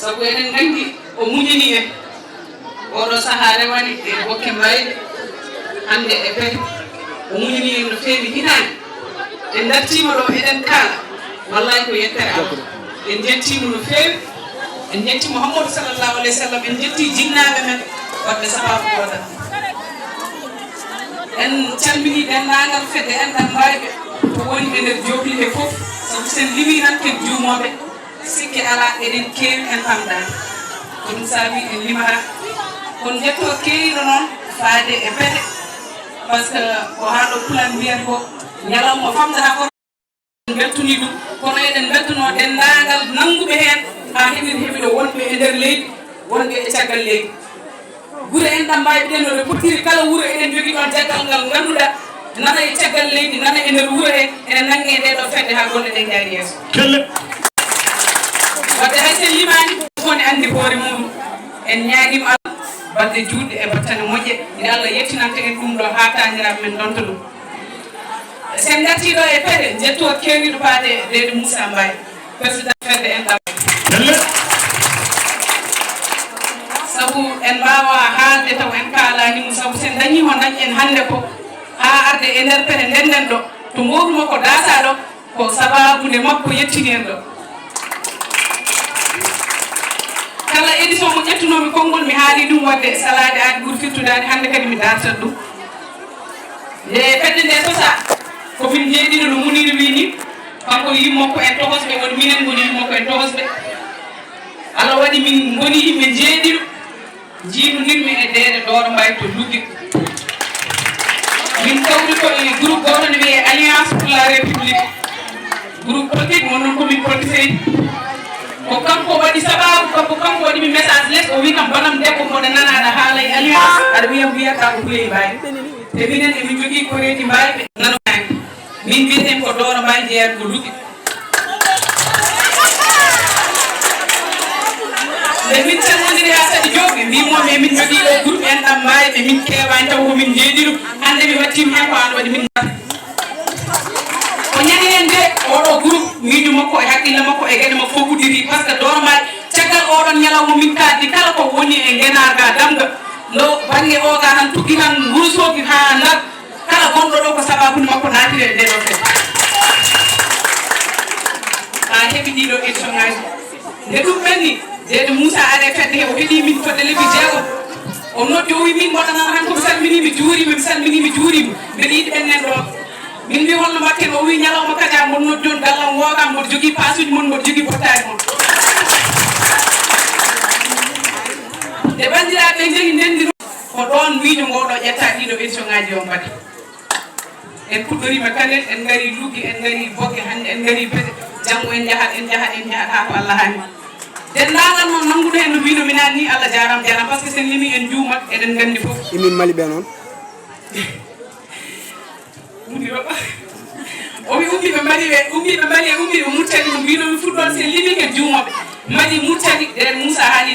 sabu eɗen nganndi o muñini en oɗo sahaa rewani e bokke mbayɓe hannde e pete o muñini en no feewi hinaani en dartiima ɗo eɗen kaala wallay ko yettere Allah en jettiimo no feewi en jetti Mouhamadou sallallahu alayhi wa sallam en jetti jinnaaɓe men waɗɓe sababu gotal en calmini denndaangal fedde enɗam mbayɓe ko woni e nder jofli he fof sabu sen limi tan ken juumoɓe sikki ala eɗen keewi en famɗani ko ɗum saabi en limata kono jetto keewiɗo noon faade e pete par ce que ko haaɗo pulan mbiyata ko ñalawma famdata ko beltuni ɗum kono eɗen beltuno denndaangal nannguɓe heen haa heɓiɗo wonɓe e nder leydi wonɓe e caggal leydi gure en ɗam mbawi ɗen no ɓe pottiri kala wuuro eɗen jogui ɗon jaggal ngal ganduɗa nana e caggal leydi nana e nder wuuro he enen nangue e ɗeɗo fedde ha golle ɗe jaari yeeso wadde hay sen limani fone andi hoore muɗum en ñaaguima Allah badde juutɗe e battane moƴƴe nde Allah yettinanta en ɗum ɗo ha taniraɓe men donta ɗum sen gartiɗo e fedde jetto kewniɗo faade leydi Moussa Mbaye président fedde en ɗam sabu en mbawa haalde taw en kaalanimo sabu sen dañimo dañƴen hannde ko ha arde e nder pete ndenden ɗo to mboɗuma ko daasa ɗo ko sababude makko yettini en ɗo kala édition mo ƴettunomi konngol mi haali ɗum wadde salade aade ɓuuri fittudade hannde kadi mi dartat ɗum nde fedde nde sosa komin jeeɗiɗo no muniri wi ni kanko yimmokko en tohosɓe woni minen goni yimmokko en tohosɓe Allah waɗi min goni yimɓe jeeɗiɗo jiinunirmi e deede Dooro Mbaye to Lugge min kawri ko e groupe goto ne wiye alliance pour la république groupe politique won noon komin politicien ko kanko waɗi sababu kanko waɗi mi message less o wi kam bonam debbo mboɗo nanaɗa haala e alliance aɗa wiyam wiyata ko Huley Mbaye te minen emin jogui koreji mbayɓe nanani min mbiyeten ko Dooro Mbaye jeeyat ko Lugge nde min calmodiri ha Sadi Diop ɓe mbimomi emin jogui ɗo groupe en ɗam mbayɓe min kewani taw komin jeeɗiɗum hande mi wattimi hen ko an waɗi min ko ñani hen de oɗo groupe miijo makko e haqqille makko e gueɗe makko fof uddiri par ce que Dooro Mbaye caggal oɗon ñalawma min kaldi kala ko woni e guenarga damga ndo banggue o ga tan tugui tan Wourossogui ha Ndar kala gonɗo ɗo ko sababude makko natiri e ndeɗo fedde ha heeɓi ɗiɗo édition ngaji nde ɗum ɓenni deede Moussa are fedde he o heeɗi min fodde lebbi jeegom o noddi o wi min mboɗanan han komi salminimi juurima mi salminimi juurima mbeɗa yiiɗi ɓennen ɗon min mbi holno mbatten o wi ñalawma kaja mboɗo noddi on gallam woogam mboɗo jogui pasuji mon mboɗo jogui bottari mon nde bandiraɓe jeehi ndendiro ko ɗon miijo ngoɗo ƴetta ɗiɗo édition ngaji o mbaɗi en puɗɗorima kanen en gari Lugge en gari Bogge hande en gari Pete janggo en jahat ha ko Allah hani denndaangal noon nannguɗo hen no mbino minani ni Allah jarama jarama par ce que sen limi en juumat eɗen gandi foof imin mali ɓe noon ummiɗo o wi ummiɓe mali ɓe ummiɓe mali e ummiɓe Mauritanie no mbinomi fuɗɗon sen limi ken juumoɓe mali Mauritanie nden Moussa haali